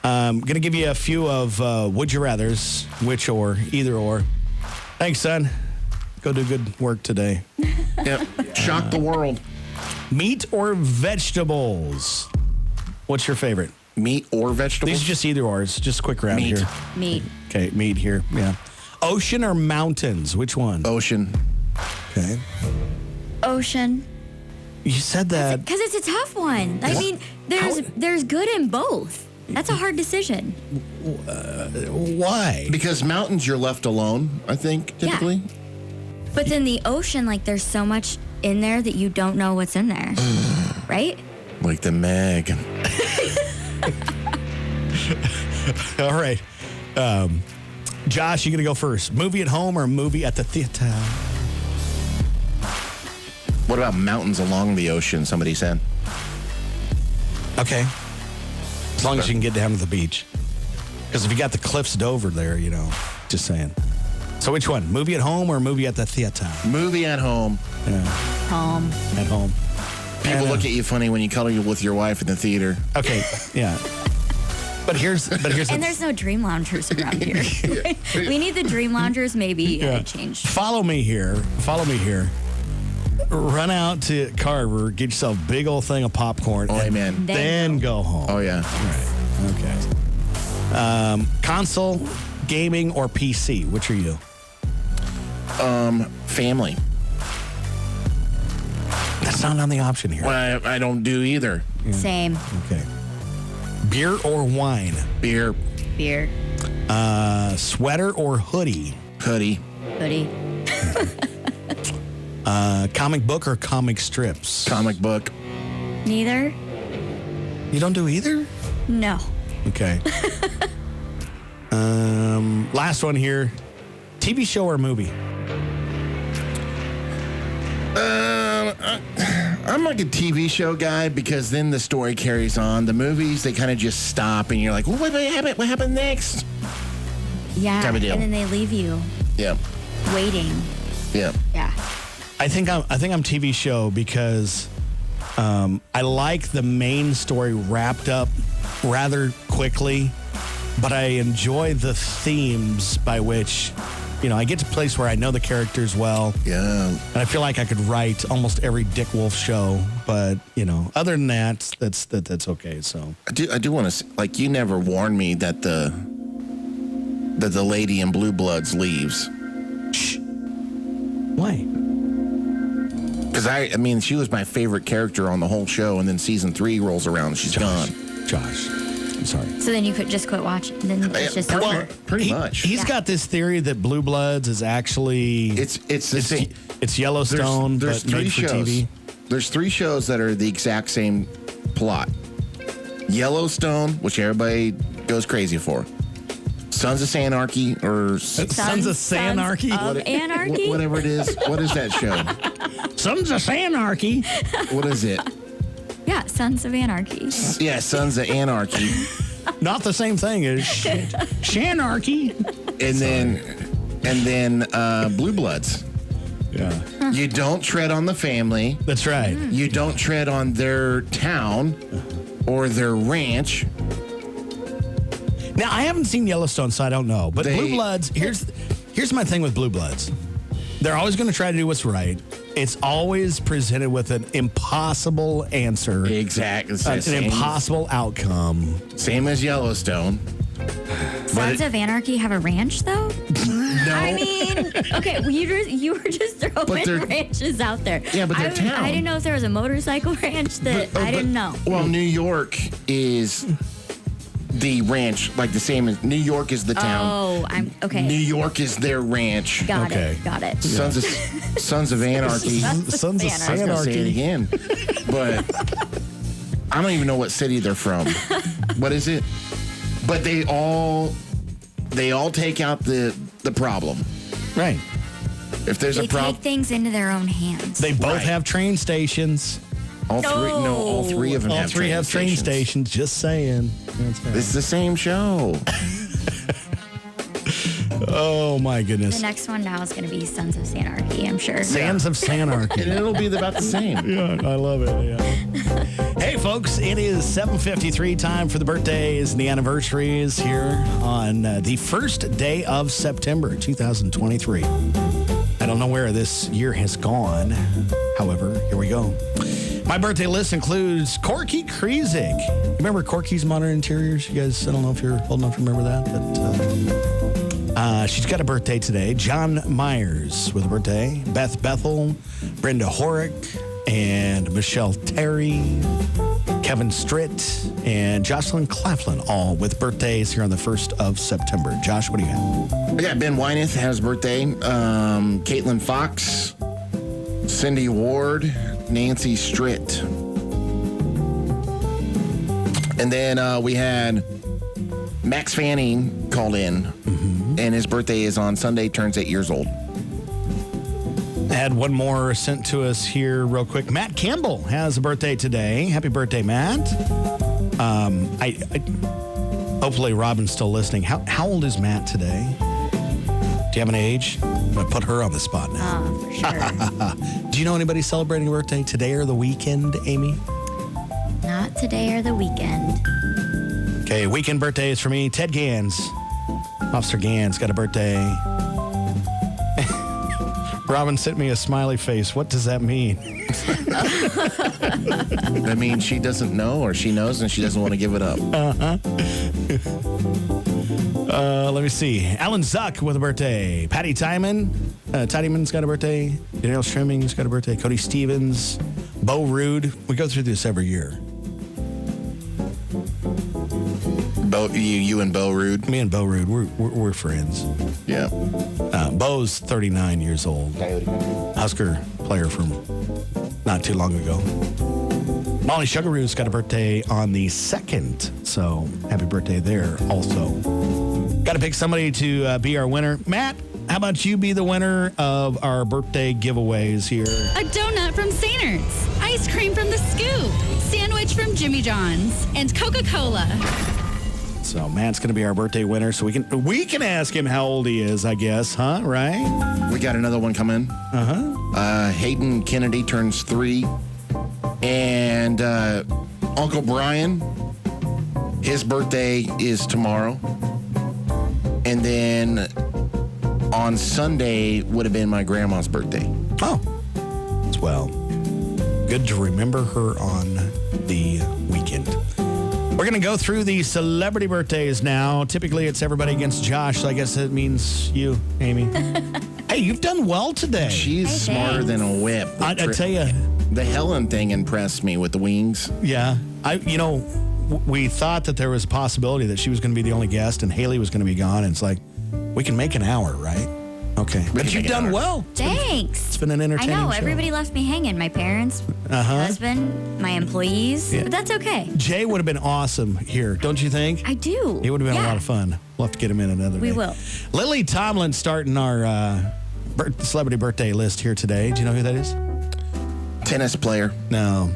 Going to give you a few of Would You Rathers, which or, either or. Thanks, son. Go do good work today. Yep. Shock the world. Meat or vegetables? What's your favorite? Meat or vegetables? These are just either or. It's just a quick round Meat. here. Meat. Okay, meat here. Yeah. Ocean or mountains? Which one? Ocean. Okay. Ocean. You said that. Because it's a tough one. I mean, there's good in both. That's a hard decision. Why? Because mountains, you're left alone, I think, typically. But then the ocean, like, there's so much in there that you don't know what's in there. Right? Like the Meg. All right. Josh, you going to go first. Movie at home or movie at the theater? What about mountains along the ocean, somebody said? Okay. As long as you can get down to the beach. Because if you got the cliffs Dover there, just saying. So which one? Movie at home or movie at the theater? Movie at home. Yeah, Home. at home. People look at you funny when you cuddle with your wife in the theater. Okay, yeah. But here's And there's no dream loungers around here. We need the dream loungers maybe change. Follow me here. Run out to Carver, get yourself a big old thing of popcorn. Oh, amen. Then go home. Oh, yeah. Okay. Console, gaming, or PC? Which are you? Family. That's not on the option here. Well, I don't do either. Same. Okay. Beer or wine? Beer, Beer. Sweater or hoodie? hoodie, Hoodie. Comic book or comic strips? comic book. Neither. You don't do either? No. Okay. Last one here. TV show or movie? I'm like a TV show guy because then the story carries on. The movies, they kind of just stop and you're like, well, what happened next? Yeah. Type of deal. And then they leave you Yeah. waiting. Yeah. Yeah. I think I'm TV show because I like the main story wrapped up rather quickly, but I enjoy the themes by which, I get to a place where I know the characters well. Yeah. And I feel like I could write almost every Dick Wolf show, but other than that, that's okay. So I do want to, like, you never warned me that the lady in Blue Bloods leaves. why? Because I mean, she was my favorite character on the whole show, and then season 3 rolls around and she's gone. Josh, I'm sorry. So then you could just quit watching. Then it's just over. Pretty much. He's got this theory that Blue Bloods is actually It's the same. It's Yellowstone, There's but 3 made for shows. TV. There's 3 shows that are the exact same plot. Yellowstone, which everybody goes crazy for. Sons of Sanarchy or Sons of Sanarchy? Of Anarchy? whatever it is. What is that show? Sons of Sanarchy. What is it? Yeah, Sons of Anarchy. Yeah, Sons of Anarchy. Not the same thing as Shanarchy. And then Blue Bloods. Yeah, You don't tread on the family. that's right. You don't tread on their town or their ranch. Now I haven't seen Yellowstone, so I don't know. But They- Blue Bloods, here's my thing with Blue Bloods. They're always going to try to do what's right. It's always presented with an impossible answer. Exactly. It's An same, impossible outcome. same as Yellowstone. Sons of Anarchy have a ranch, though? No. I mean, okay, well, you were just throwing they're- ranches out there. Yeah, but they're town. I didn't know if there was a motorcycle ranch that I didn't know. Well, New York is the ranch, like the same as New York is the town. Oh, I'm okay. New York is their ranch. Got Okay. it. Got it. Sons of Anarchy. Sons of I was gonna say it Sanarchy. again, but I don't even know what city they're from. What is it? But they all take out the problem. Right. If there's They a problem, take things into their own hands. They both Right. have train stations. all three of them All have three have train stations. Just saying. That's right. It's the same show. Oh my the goodness. next one now is going to be Sons of Anarchy, I'm sure. Sands of Sanarchy. And it'll be about the same. Yeah, I love it. Yeah. Hey, folks, it is 7:53 time for the birthdays and the anniversaries here on the first day of September 2023. I don't know where this year has gone. However, here we go. My birthday list includes Corky Krizik. Remember Corky's Modern Interiors? You guys, I don't know if you're old enough to remember that, but she's got a birthday today. John Myers with a birthday. Beth Bethel, Brenda Horick, and Michelle Terry, Kevin Stritt, and Jocelyn Claflin, all with birthdays here on the 1st of September. Josh, what do you got? We got Ben Wyneth has a birthday. Caitlin Fox, Cindy Ward, Nancy Stritt. And then we had Max Fanning called in, and his birthday is on Sunday, turns 8 years old. I had one more sent to us here real quick. Matt Campbell has a birthday today. Happy birthday, Matt. I hopefully Robin's still listening. How old is Matt today? Do you have an age? I'm going to put her on the spot now. Oh, for sure. Do you know anybody celebrating a birthday today or the weekend, Amy? Not today or the weekend. Okay, weekend birthdays for me. Ted Gans. Officer Gans got a birthday. Robin sent me a smiley face. What does that mean? That means she doesn't know, or she knows and she doesn't want to give it up. Let me see. Alan Zuck with a birthday. Patty Tidyman's got a birthday. Danielle Trimming's got a birthday. Cody Stevens. Bo Rude. We go through this every year. You and Bo Rude? Me and Bo Rude, we're friends. Yeah. Bo's 39 years old. Husker player from not too long ago. Molly Sugaroo's got a birthday on the 2nd, so happy birthday there also. Got to pick somebody to be our winner. Matt, how about you be the winner of our birthday giveaways here? A donut from Sainers, ice cream from The Scoop, sandwich from Jimmy John's, and Coca-Cola. So Matt's going to be our birthday winner, so we can ask him how old he is, I guess, huh? Right? We got another one coming. Hayden Kennedy turns 3. And Uncle Brian, his birthday is tomorrow. And then on Sunday would have been my grandma's birthday. Oh, well, good to remember her on the weekend. We're going to go through the celebrity birthdays now. Typically, it's everybody against Josh, so I guess that means you, Amy. Hey, you've done well today. She's smarter than a whip. I tell you. The Helen thing impressed me with the wings. Yeah. We thought that there was a possibility that she was going to be the only guest and Haley was going to be gone. And it's like, we can make an hour, right? Okay. But you've done well. Thanks. It's been an entertaining I know. show. Everybody left me hanging. My parents, my husband, my employees. Yeah. But that's okay. Jay would have been awesome here, don't you think? I do. It would have been a lot of fun. We'll have to get him in another day. We will. Lily Tomlin starting our celebrity birthday list here today. Do you know who that is? Tennis player. No.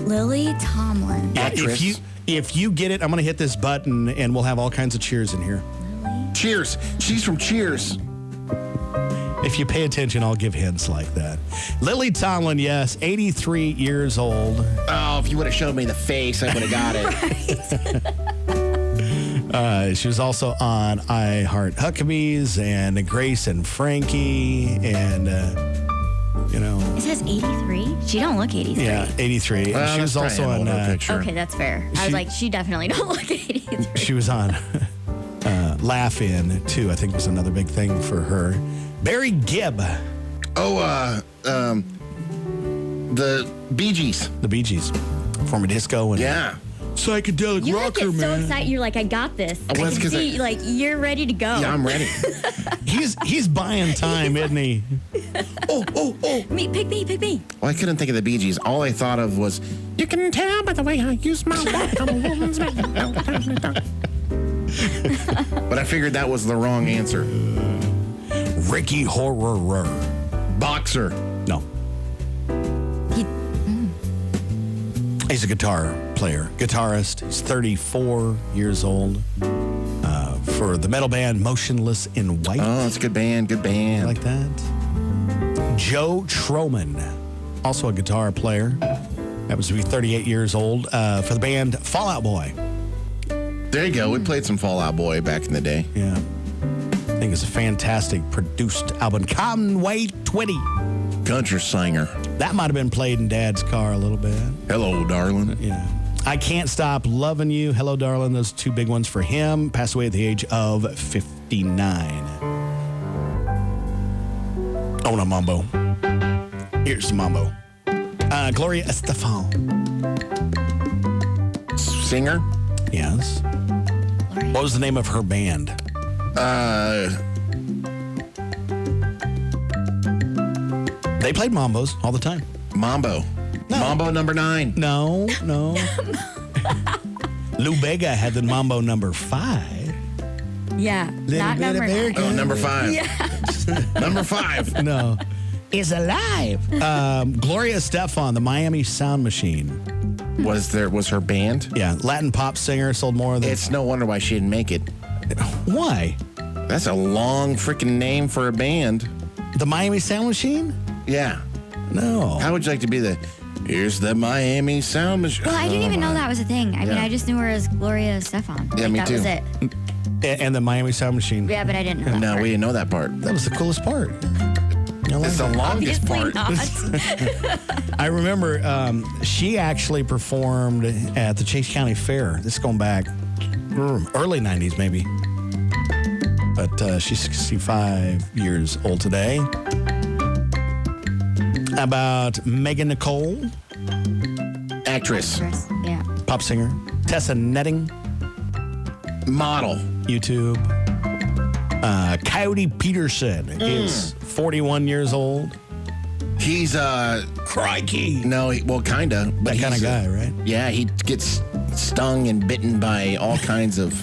Lily Tomlin. Actress. If you get it, I'm going to hit this button and we'll have all kinds of cheers in here. Cheers. She's from Cheers. If you pay attention, I'll give hints like that. Lily Tomlin, yes, 83 years old. Oh, if you would have showed me the face, I would have got it. She was also on I Heart Huckabees and Grace and Frankie and, It says 83? She don't look 83. Yeah, 83. Well, she was that's also probably an on... older picture. Okay, that's fair. I was like, she definitely don't look 83. She was on Laugh In, too, I think was another big thing for her. Barry Gibb. Oh, the Bee Gees. The Bee Gees. Former disco and Yeah. psychedelic You rocker, get so man. excited. You're like, I got this. I Well, can it's 'cause see, you're ready to go. Yeah, I'm ready. He's buying time, isn't he? Oh. Pick me. Well, I couldn't think of the Bee Gees. All I thought of was, you can tell by the way I use my walk on a woman's back. But I figured that was the wrong answer. Ricky Horror. Boxer. No. He's a guitar player, guitarist. He's 34 years old for the metal band Motionless in White. Oh, it's a good band. Good band. Like that. Joe Troman, also a guitar player. Happens to be 38 years old for the band Fall Out Boy. There you go. We played some Fall Out Boy back in the day. Yeah. I think it's a fantastic produced album. Conway Twitty. Country singer. That might have been played in Dad's car a little bit. Hello, darling. Yeah. I Can't Stop Loving You. Hello, Darling. Those two big ones for him. Passed away at the age of 59. Oh, no, Mambo. Here's Mambo. Gloria Estefan. Singer. Yes. What was the name of her band? They played Mambos all the time. Mambo. No. Mambo number 9. No. Lou Bega had the Mambo number 5. Yeah. Not bit of number American. 9. Oh, number 5. Yeah. Number 5. No. Is alive. Gloria Estefan, the Miami Sound Machine. Was her band? Yeah, Latin pop singer, sold more than... It's no wonder why she didn't make it. Why? That's a long freaking name for a band. The Miami Sound Machine? Yeah. No. How would you like to be here's the Miami Sound Machine? Well, I didn't even know that was a thing. I mean, Yeah. I just knew her as Gloria Estefan. Yeah, Like, me that too. was it. And the Miami Sound Machine. Yeah, but I didn't know that No, part. we didn't know that part. That was the coolest part. I like It's the that. longest Obviously part. not. I remember she actually performed at the Chase County Fair. This is going back early 90s, maybe. But she's 65 years old today. How about Megan Nicole, Actress, Yeah. pop singer. Tessa Netting, model. YouTube. Coyote Peterson is 41 years old. He's Crikey. no, well, kinda, but That kind of he's guy, right? Yeah, he gets stung and bitten by all kinds of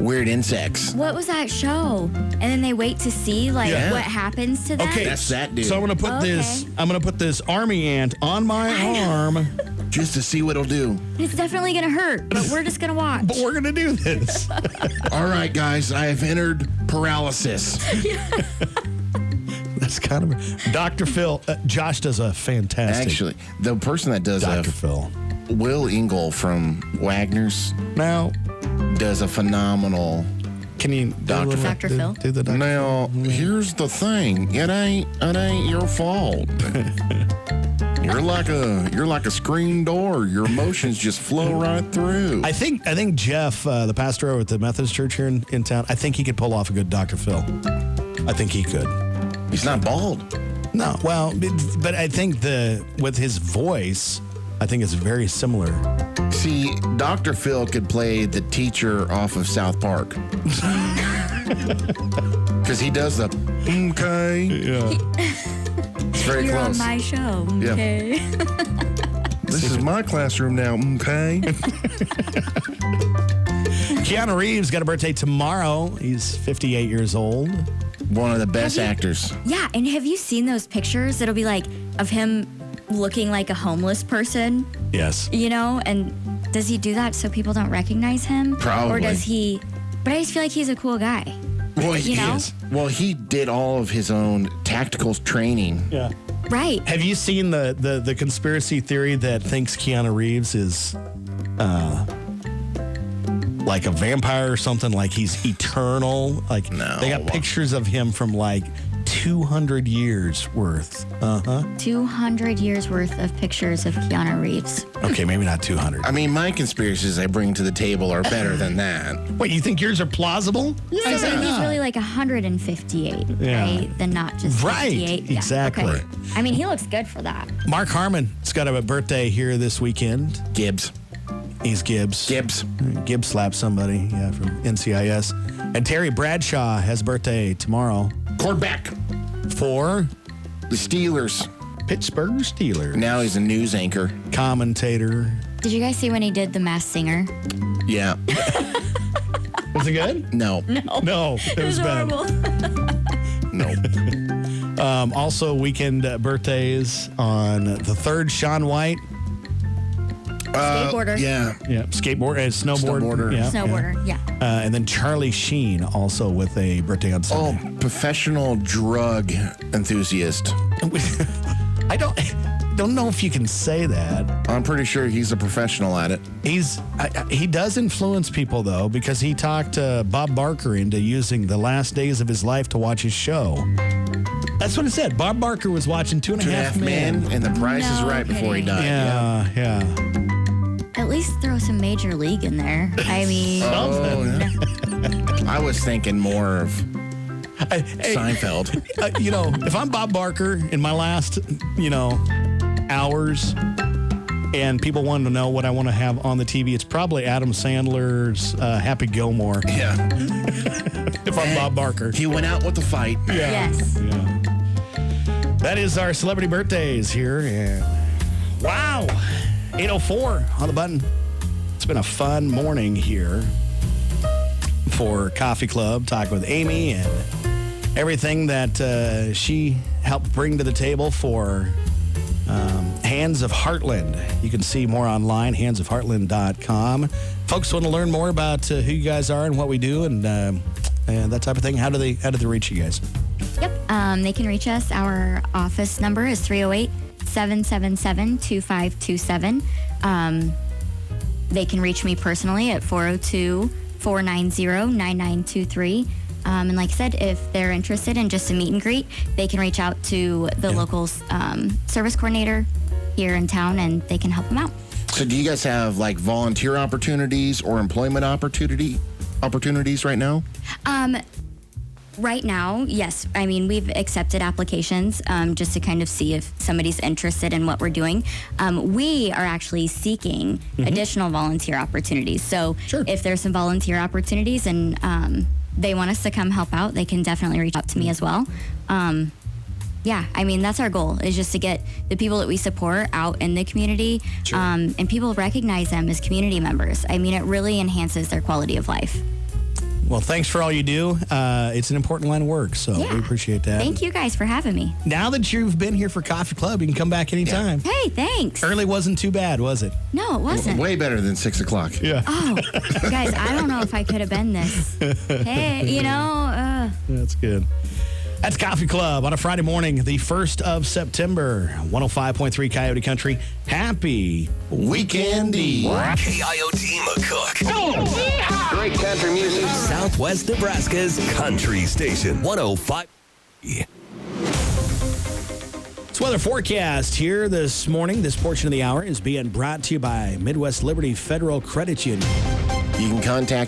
weird insects. What was that show? And then they wait to see like Yeah. what happens to them. Okay, That's that dude. So I'm gonna put Okay. this army ant on my arm, Just to see what it'll do. It's definitely gonna hurt, but we're just gonna watch. but we're gonna do this. All right, guys, I have entered paralysis. That's kind of Dr. Phil. Josh does a fantastic. Actually, the person that does Dr. Phil. Will Engel from Wagner's Now, does a phenomenal. can you Dr. Dr. Phil? Do the Dr. Now, here's the thing. It ain't your fault. You're like a screen door. Your emotions just flow right through. I think Jeff, the pastor over at the Methodist Church here in town, I think he could pull off a good Dr. Phil. I think he could. He's not bald. No, well, but I think with his voice, I think it's very similar. See, Dr. Phil could play the teacher off of South Park. Because he does the okay. Yeah. It's very You're close. on my show. Yeah. Okay. This is my classroom now, okay? Keanu Reeves got a birthday tomorrow. He's 58 years old. One of the best Have you- actors. Yeah, and have you seen those pictures? It'll be like of him looking like a homeless person, Yes. you know? And does he do that so people don't recognize him? Probably. Or does he? But I just feel like he's a cool guy. Well, You know? is. Well, he did all of his own tactical training. Yeah. Right. Have you seen the conspiracy theory that thinks Keanu Reeves is like a vampire or something? Like he's eternal? Like No. they got pictures of him from like 200 years worth. 200 years worth of pictures of Keanu Reeves. Okay, maybe not 200. I mean, my conspiracies I bring to the table are better than that. Wait, you think yours are plausible? So then he's really like 158, Yeah. right? Then not just Right, 58. Yeah, exactly. okay. I mean, he looks good for that. Mark Harmon's got a birthday here this weekend. Gibbs. He's Gibbs. Gibbs. Gibbs slapped somebody, yeah, from NCIS. And Terry Bradshaw has a birthday tomorrow Quarterback. for The Steelers. Pittsburgh Steelers. Now he's a news anchor. Commentator. Did you guys see when he did The Masked Singer? Yeah. Was it good? No. No, it was bad. No. Also, weekend birthdays on the 3rd, Shaun White. Skateboarder. Yeah. Yeah, skateboard and snowboard. Snowboarder. Yeah, Snowboarder, yeah. And then Charlie Sheen also with a birthday on Oh, Sunday. professional drug enthusiast. I don't know if you can say that. I'm pretty sure he's a professional at it. He does influence people though, because he talked Bob Barker into using the last days of his life to watch his show. That's what it said. Bob Barker was watching Two and a Half Men. And The Price is No Right before he kidding. died. Yeah. At least throw some Major League in there. I mean, Oh, yeah. I was thinking more of Hey, Seinfeld. if I'm Bob Barker in my last, hours, and people want to know what I want to have on the TV, it's probably Adam Sandler's Happy Gilmore. Yeah. If I'm Bob Barker. He went out with the fight. yes. Yeah. That is our celebrity birthdays here. Yeah. Wow. 8:04 on the button. It's been a fun morning here for Coffee Club, talking with Amy and everything that she helped bring to the table for Hands of Heartland. You can see more online, handsofheartland.com. Folks want to learn more about who you guys are and what we do and that type of thing. How do they reach you guys? Yep. They can reach us. Our office number is 308-777-2527. They can reach me personally at 490-9923. And like I said, if they're interested in just a meet and greet, they can reach out to the local service coordinator here in town, and they can help them out. So do you guys have like volunteer opportunities or employment opportunities right now? Right now, yes. I mean, we've accepted applications just to kind of see if somebody's interested in what we're doing. We are actually seeking additional volunteer opportunities. So if there's some volunteer opportunities and they want us to come help out, they can definitely reach out to me as well. Yeah, I mean, that's our goal, is just to get the people that we support out in the community, and people recognize them as community members. I mean, it really enhances their quality of life. Well, thanks for all you do. It's an important line of work, so we appreciate that. Thank you guys for having me. Now that you've been here for Coffee Club, you can come back anytime. Hey, thanks. Early wasn't too bad, was it? No, it wasn't. Way better than 6 o'clock. Yeah. Oh, guys, I don't know if I could have been this. Hey, That's good. That's Coffee Club on a Friday morning, the 1st of September. 105.3 Coyote Country. Happy Weekend Eve. KIOT McCook. Great country music. Southwest Nebraska's country station. 105. It's weather forecast here this morning. This portion of the hour is being brought to you by Midwest Liberty Federal Credit Union. You can contact